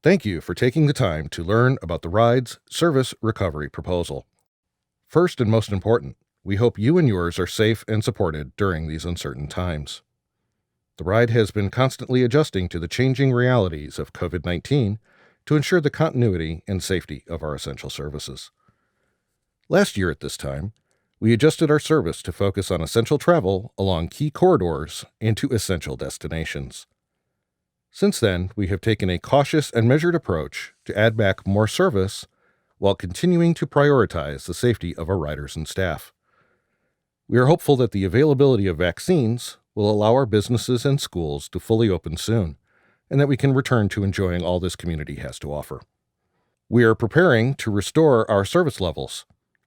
Thank you for taking the time to learn about the ride's service recovery proposal. First and most important, we hope you and yours are safe and supported during these uncertain times. The ride has been constantly adjusting to the changing realities of COVID-19 to ensure the continuity and safety of our essential services. Last year at this time, we adjusted our service to focus on essential travel along key corridors and to essential destinations. Since then, we have taken a cautious and measured approach to add back more service while continuing to prioritize the safety of our riders and staff. We are hopeful that the availability of vaccines will allow our businesses and schools to fully open soon, and that we can return to enjoying all this community has to offer. We are preparing to restore our service levels.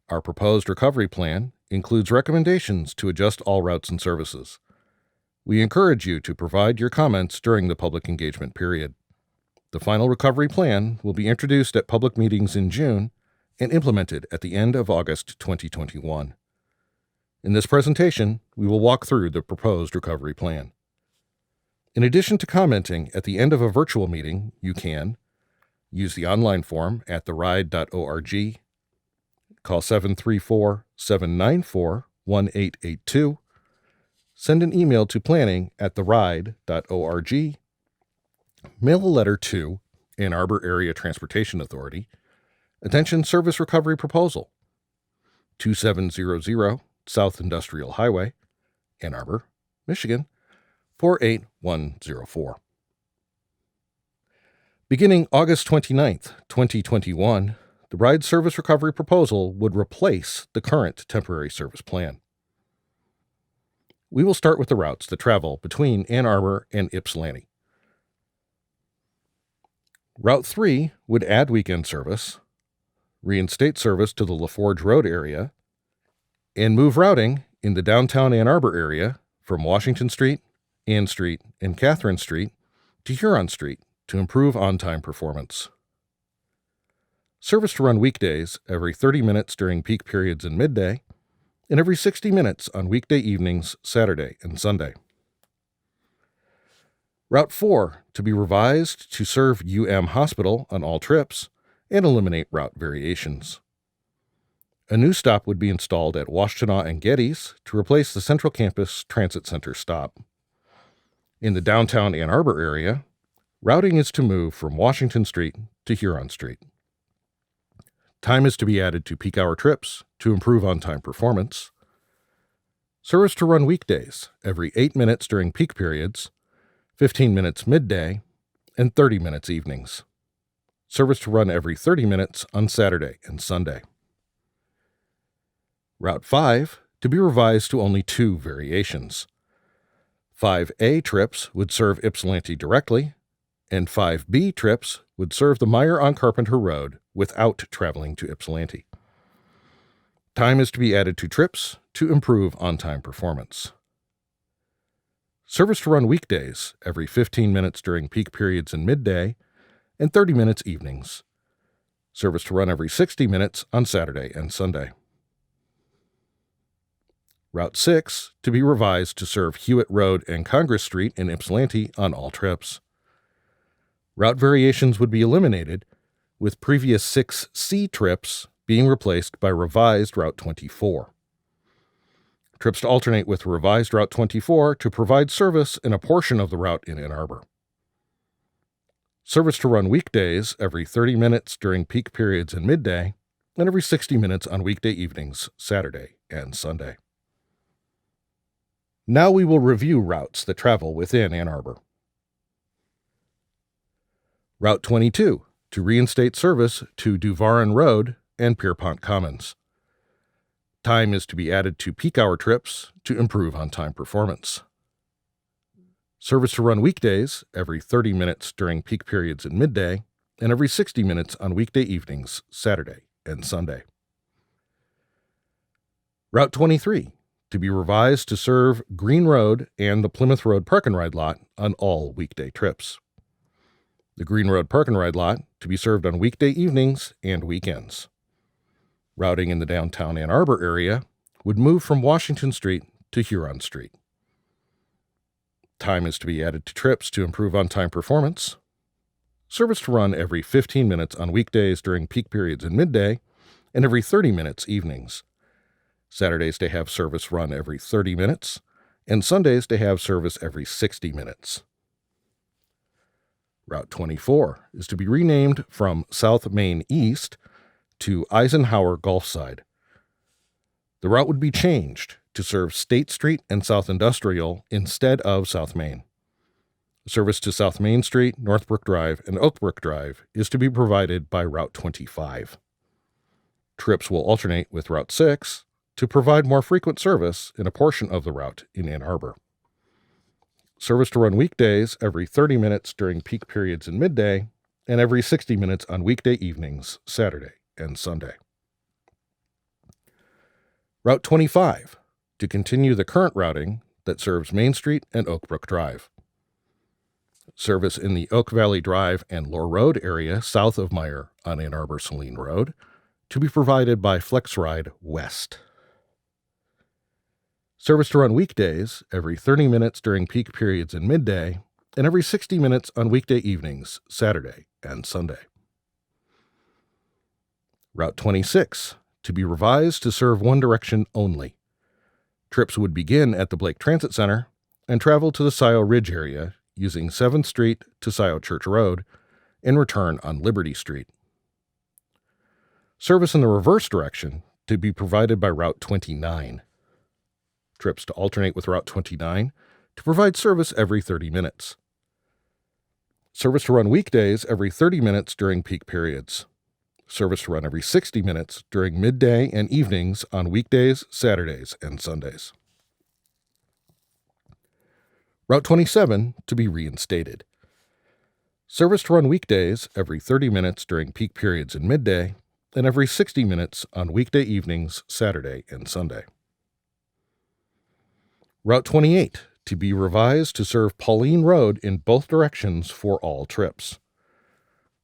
Our proposed recovery plan includes recommendations to adjust all routes and services. We encourage you to provide your comments during the public engagement period. The final recovery plan will be introduced at public meetings in June and implemented at the end of August 2021. In this presentation, we will walk through the proposed recovery plan. In addition to commenting at the end of a virtual meeting, you can use the online form at theride.org, call 734-794-1882, send an email to planning@theride.org, mail a letter to Ann Arbor Area Transportation Authority, Attention Service Recovery Proposal, 2700 South Industrial Highway, Ann Arbor, Michigan, 48104. Beginning August 29th, 2021, the Ride Service Recovery Proposal would replace the current temporary service plan. We will start with the routes that travel between Ann Arbor and Ypsilanti. Route 3 would add weekend service, reinstate service to the LaForge Road area, and move routing in the downtown Ann Arbor area from Washington Street, Ann Street, and Catherine Street to Huron Street to improve on-time performance. Service to run weekdays every 30 minutes during peak periods and midday, and every 60 minutes on weekday evenings, Saturday and Sunday. Route 4 to be revised to serve U-M Hospital on all trips and eliminate route variations. A new stop would be installed at Washtanaw and Geddes to replace the Central Campus Transit Center stop. In the downtown Ann Arbor area, routing is to move from Washington Street to Huron Street. Time is to be added to peak hour trips to improve on-time performance. Service to run weekdays every 8 minutes during peak periods, 15 minutes midday, and 30 minutes evenings. Service to run every 30 minutes on Saturday and Sunday. Route 5 to be revised to only 2 variations. 5A trips would serve Ypsilanti directly, and 5B trips would serve the Meyer on Carpenter Road without traveling to Ypsilanti. Time is to be added to trips to improve on-time performance. Service to run weekdays every 15 minutes during peak periods and midday, and 30 minutes evenings. Service to run every 60 minutes on Saturday and Sunday. Route 6 to be revised to serve Hewitt Road and Congress Street in Ypsilanti on all trips. Route variations would be eliminated, with previous 6C trips being replaced by revised Route 24. Trips to alternate with revised Route 24 to provide service in a portion of the route in Ann Arbor. Service to run weekdays every 30 minutes during peak periods and midday, and every 60 minutes on weekday evenings, Saturday and Sunday. Now we will review routes that travel within Ann Arbor. Route 22 to reinstate service to DhuVarren Road and Pierpont Commons. Time is to be added to peak hour trips to improve on-time performance. Service to run weekdays every 30 minutes during peak periods and midday, and every 60 minutes on weekday evenings, Saturday and Sunday. Route 23 to be revised to serve Green Road and the Plymouth Road Park and Ride lot on all weekday trips. The Green Road Park and Ride lot to be served on weekday evenings and weekends. Routing in the downtown Ann Arbor area would move from Washington Street to Huron Street. Time is to be added to trips to improve on-time performance. Service to run every 15 minutes on weekdays during peak periods and midday, and every 30 minutes evenings. Saturdays to have service run every 30 minutes, and Sundays to have service every 60 minutes. Route 24 is to be renamed from South Main East to Elsenhower-Golfside. The route would be changed to serve State Street and South Industrial instead of South Main. Service to South Main Street, Northbrook Drive, and Oakbrook Drive is to be provided by Route 25. Trips will alternate with Route 6 to provide more frequent service in a portion of the route in Ann Arbor. Service to run weekdays every 30 minutes during peak periods and midday, and every 60 minutes on weekday evenings, Saturday and Sunday. Route 25, to continue the current routing that serves Main Street and Oakbrook Drive. Service in the Oak Valley Drive and Lore Road area south of Meyer on Arbor Saline Rd to be provided by FlexRide West. Service to run weekdays every 30 minutes during peak periods and midday, and every 60 minutes on weekday evenings, Saturday and Sunday. Route 26, to be revised to serve one direction only. Trips would begin at the Blake Transit Center and travel to the Scio Ridge area using 7th Street to Scio Church Road and return on Liberty Street. Service in the reverse direction to be provided by Route 29. Trips to alternate with Route 29 to provide service every 30 minutes. Service to run weekdays every 30 minutes during peak periods. Service to run every 60 minutes during midday and evenings on weekdays, Saturdays, and Sundays. Route 27 to be reinstated. Service to run weekdays every 30 minutes during peak periods and midday, and every 60 minutes on weekday evenings, Saturday and Sunday. Route 28 to be revised to serve Pauline Road in both directions for all trips.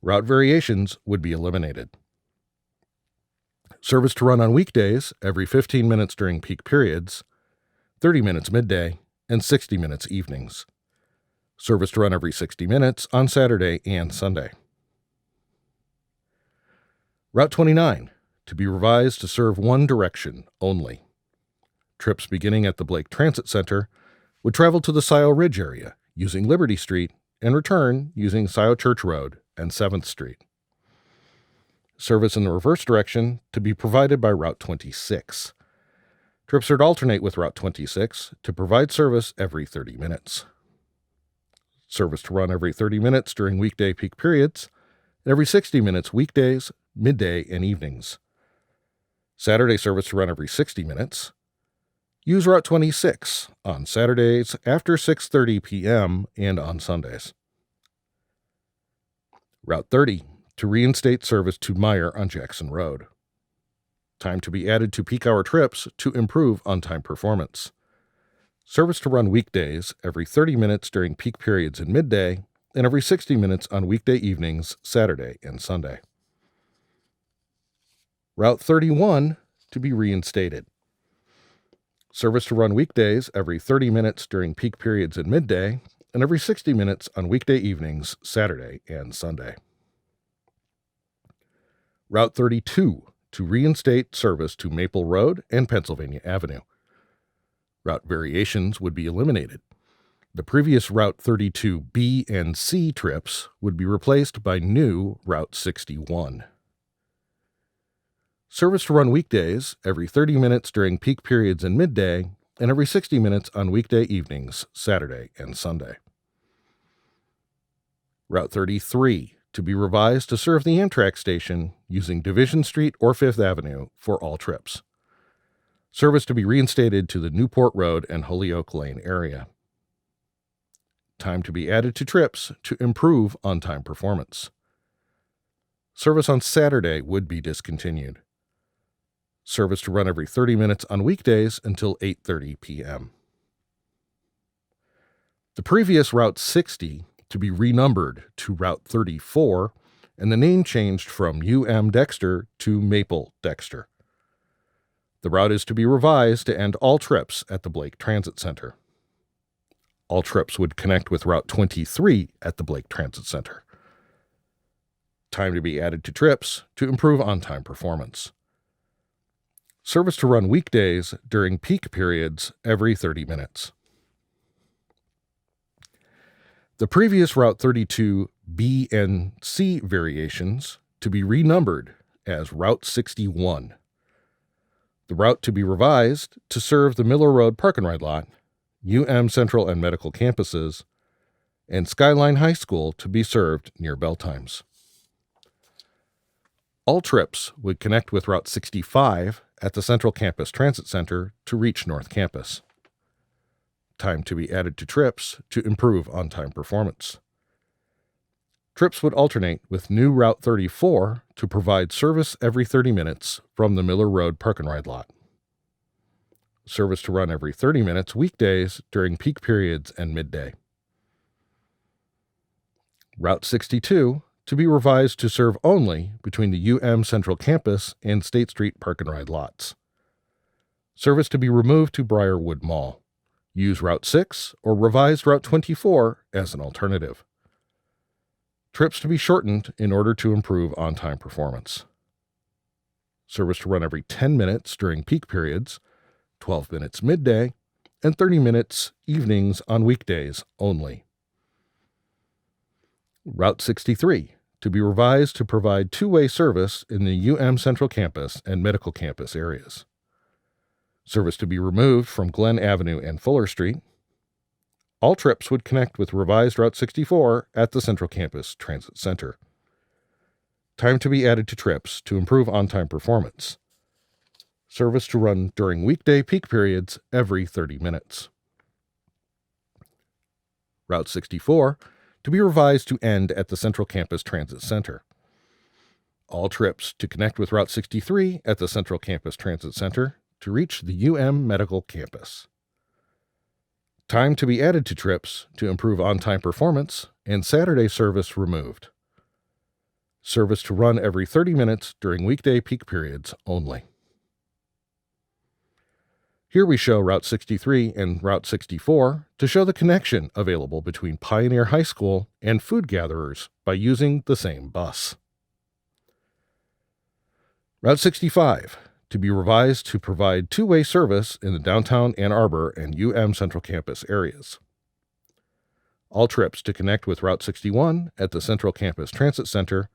Route variations would be eliminated. Service to run on weekdays every 15 minutes during peak periods, 30 minutes midday, and 60 minutes evenings. Service to run every 60 minutes on Saturday and Sunday. Route 29 to be revised to serve one direction only. Trips beginning at the Blake Transit Center would travel to the Scio Ridge area using Liberty Street and return using Scio Church Road and 7th Street. Service in the reverse direction to be provided by Route 26. Trips are to alternate with Route 26 to provide service every 30 minutes. Service to run every 30 minutes during weekday peak periods, and every 60 minutes weekdays, midday, and evenings. Saturday service to run every 60 minutes. Use Route 26 on Saturdays after 6:30 p.m. and on Sundays. Route 30 to reinstate service to Meyer on Jackson Road. Time to be added to peak hour trips to improve on-time performance. Service to run weekdays every 30 minutes during peak periods and midday, and every 60 minutes on weekday evenings, Saturday and Sunday. Route 31 to be reinstated. Service to run weekdays every 30 minutes during peak periods and midday, and every 60 minutes on weekday evenings, Saturday and Sunday. Route 32 to reinstate service to Maple Road and Pennsylvania Avenue. Route variations would be eliminated. The previous Route 32B and C trips would be replaced by new Route 61. Service to run weekdays every 30 minutes during peak periods and midday, and every 60 minutes on weekday evenings, Saturday and Sunday. Route 33 to be revised to serve the Amtrak station using Division Street or 5th Avenue for all trips. Service to be reinstated to the Newport Road and Holyoke Lane area. Time to be added to trips to improve on-time performance. Service on Saturday would be discontinued. Service to run every 30 minutes on weekdays until 8:30 p.m. The previous Route 60 to be renumbered to Route 34, and the name changed from U-M Dexter to Maple Dexter. The route is to be revised to end all trips at the Blake Transit Center. All trips would connect with Route 23 at the Blake Transit Center. Time to be added to trips to improve on-time performance. Service to run weekdays during peak periods every 30 minutes. The previous Route 32 B and C variations to be renumbered as Route 61. The route to be revised to serve the Miller Road Park and Ride Lot, UM Central and Medical campuses, and Skyline High School to be served near bell times. All trips would connect with Route 65 at the Central Campus Transit Center to reach North Campus. Time to be added to trips to improve on-time performance. Trips would alternate with new Route 34 to provide service every 30 minutes from the Miller Road Park and Ride Lot. Service to run every 30 minutes weekdays during peak periods and midday. Route 62 to be revised to serve only between the UM Central Campus and State Street Park and Ride lots. Service to be removed to Briarwood Mall. Use Route 6 or revised Route 24 as an alternative. Trips to be shortened in order to improve on-time performance. Service to run every 10 minutes during peak periods, 12 minutes midday, and 30 minutes evenings on weekdays only. Route 63 to be revised to provide two-way service in the UM Central Campus and Medical Campus areas. Service to be removed from Glen Avenue and Fuller Street. All trips would connect with revised Route 64 at the Central Campus Transit Center. Time to be added to trips to improve on-time performance. Service to run during weekday peak periods every 30 minutes. Route 64 to be revised to end at the Central Campus Transit Center. All trips to connect with Route 63 at the Central Campus Transit Center to reach the UM Medical Campus. Time to be added to trips to improve on-time performance and Saturday service removed. Service to run every 30 minutes during weekday peak periods only. Here we show Route 63 and Route 64 to show the connection available between Pioneer High School and food gatherers by using the same bus. Route 65 to be revised to provide two-way service in the downtown Ann Arbor and UM Central Campus areas. All trips to connect with Route 61 at the Central Campus Transit Center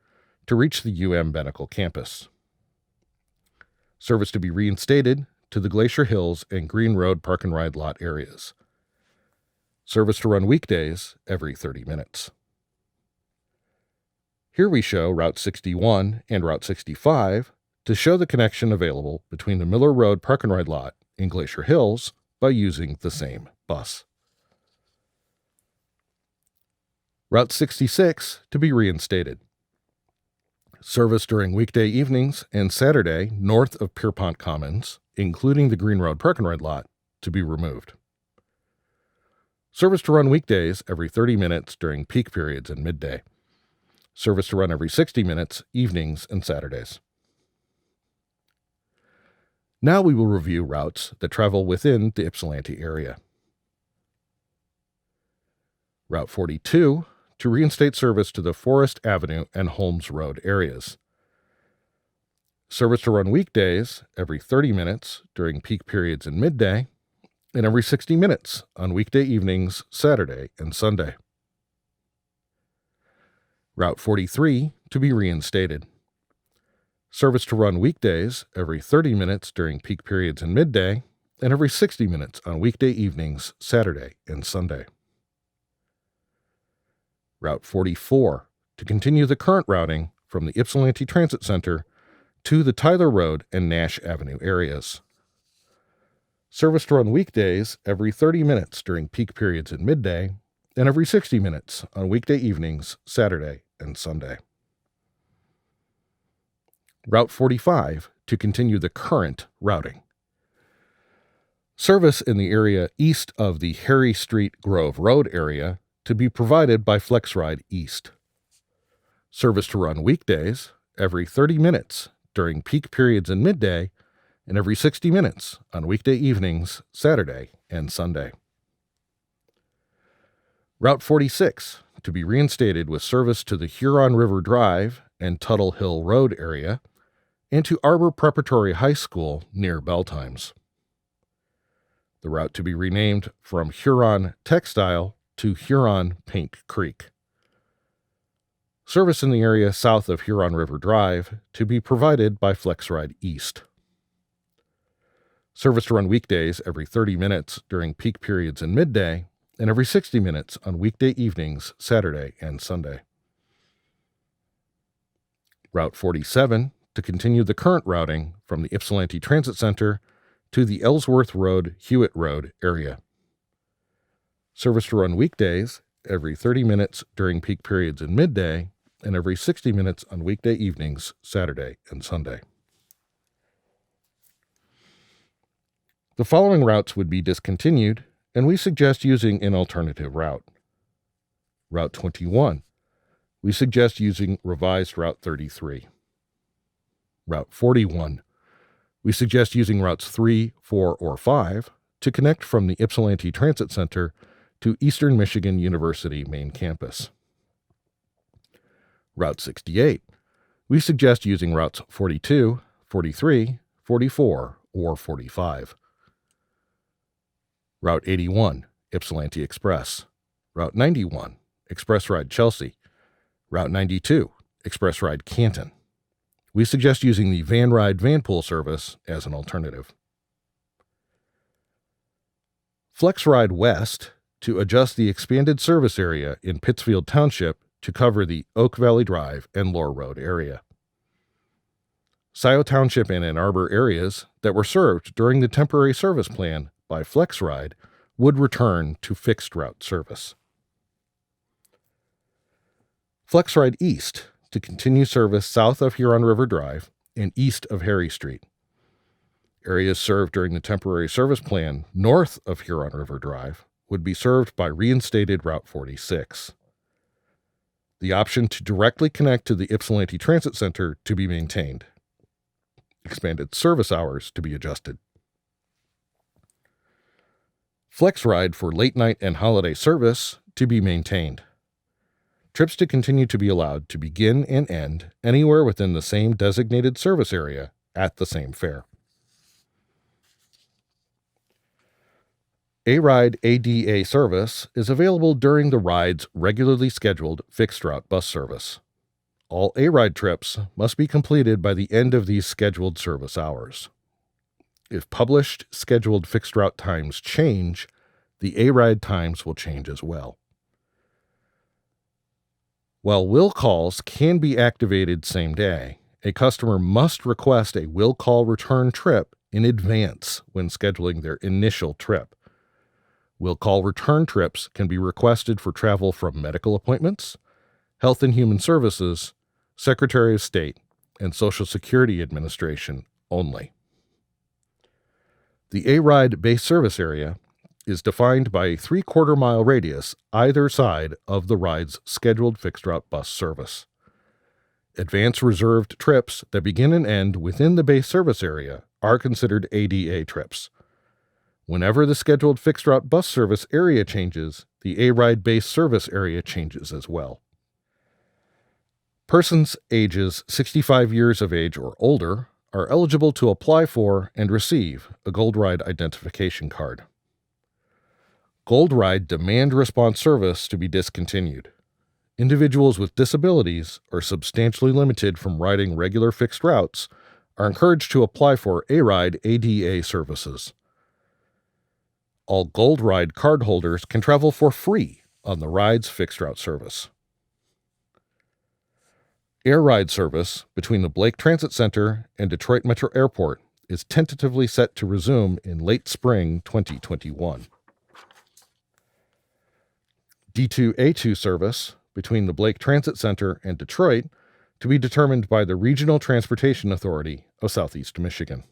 to reach the UM Medical Campus. Service to be reinstated to the Glacier Hills and Green Road Park and Ride lot areas. Service to run weekdays every 30 minutes. Here we show Route 61 and Route 65 to show the connection available between the Miller Road Park and Ride lot in Glacier Hills by using the same bus. Route 66 to be reinstated. Service during weekday evenings and Saturday north of Pierpont Commons, including the Green Road Park and Ride lot, to be removed. Service to run weekdays every 30 minutes during peak periods and midday. Service to run every 60 minutes evenings and Saturdays. Now we will review routes that travel within the Ypsilanti area. Route 42 to reinstate service to the Forest Avenue and Holmes Road areas. Service to run weekdays every 30 minutes during peak periods and midday, and every 60 minutes on weekday evenings, Saturday and Sunday. Route 43 to be reinstated. Service to run weekdays every 30 minutes during peak periods and midday, and every 60 minutes on weekday evenings, Saturday and Sunday. Route 44 to continue the current routing from the Ypsilanti Transit Center to the Tyler Road and Nash Avenue areas. Service to run weekdays every 30 minutes during peak periods and midday, and every 60 minutes on weekday evenings, Saturday and Sunday. Route 45 to continue the current routing. Service in the area east of the Harry Street Grove Road area to be provided by FlexRide East. Service to run weekdays every 30 minutes during peak periods and midday, and every 60 minutes on weekday evenings, Saturday and Sunday. Route 46 to be reinstated with service to the Huron River Drive and Tuttle Hill Road area, and to Arbor Preparatory High School near bell times. The route to be renamed from Huron Textile to Huron Pink Creek. Service in the area south of Huron River Drive to be provided by FlexRide East. Service to run weekdays every 30 minutes during peak periods and midday, and every 60 minutes on weekday evenings, Saturday and Sunday. Route 47 to continue the current routing from the Ypsilanti Transit Center to the Ellsworth Road, Hewitt Road area. Service to run weekdays every 30 minutes during peak periods and midday, and every 60 minutes on weekday evenings, Saturday and Sunday. The following routes would be discontinued, and we suggest using an alternative route. Route 21. We suggest using revised Route 33. Route 41. We suggest using routes 3, 4, or 5 to connect from the Ypsilanti Transit Center to Eastern Michigan University main campus. Route 68. We suggest using routes 42, 43, 44, or 45. Route 81, Ypsilanti Express. Route 91, Express Ride Chelsea. Route 92, Express Ride Canton. We suggest using the Van Ride Vanpool service as an alternative. FlexRide West to adjust the expanded service area in Pittsfield Township to cover the Oak Valley Drive and Lore Road area. Scioto Township and Ann Arbor areas that were served during the temporary service plan by FlexRide would return to fixed route service. FlexRide East to continue service south of Huron River Drive and east of Harry Street. Areas served during the temporary service plan north of Huron River Drive would be served by reinstated Route 46. The option to directly connect to the Ypsilanti Transit Center to be maintained. Expanded service hours to be adjusted. FlexRide for late night and holiday service to be maintained. Trips to continue to be allowed to begin and end anywhere within the same designated service area at the same fare. A-Ride ADA service is available during the ride's regularly scheduled fixed route bus service. All A-Ride trips must be completed by the end of these scheduled service hours. If published scheduled fixed route times change, the A-Ride times will change as well. While will calls can be activated same day, a customer must request a will call return trip in advance when scheduling their initial trip. Will call return trips can be requested for travel from medical appointments, Health and Human Services, Secretary of State, and Social Security Administration only. The A-Ride base service area is defined by a 3/4 mile radius either side of the ride's scheduled fixed route bus service. Advance reserved trips that begin and end within the base service area are considered ADA trips. Whenever the scheduled fixed route bus service area changes, the A-Ride base service area changes as well. Persons ages 65 years of age or older are eligible to apply for and receive a Gold Ride identification card. Gold Ride demand response service to be discontinued. Individuals with disabilities or substantially limited from riding regular fixed routes are encouraged to apply for A-Ride ADA services. All Gold Ride cardholders can travel for free on the ride's fixed route service. Air ride service between the Blake Transit Center and Detroit Metro Airport is tentatively set to resume in late spring 2021. D2A2 service between the Blake Transit Center and Detroit to be determined by the Regional Transportation Authority of Southeast Michigan.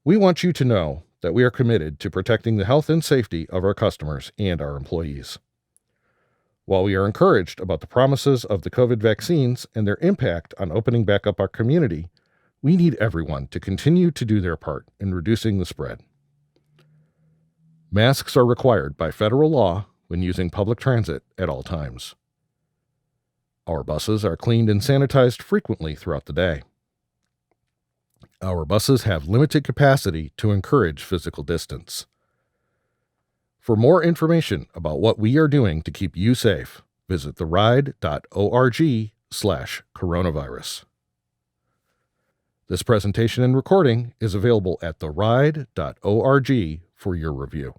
We want you to know that we are committed to protecting the health and safety of our customers and our employees. While we are encouraged about the promises of the COVID vaccines and their impact on opening back up our community, we need everyone to continue to do their part in reducing the spread. Masks are required by federal law when using public transit at all times. Our buses are cleaned and sanitized frequently throughout the day. Our buses have limited capacity to encourage physical distance. For more information about what we are doing to keep you safe, visit theride.org/coronavirus. This presentation and recording is available at theride.org for your review.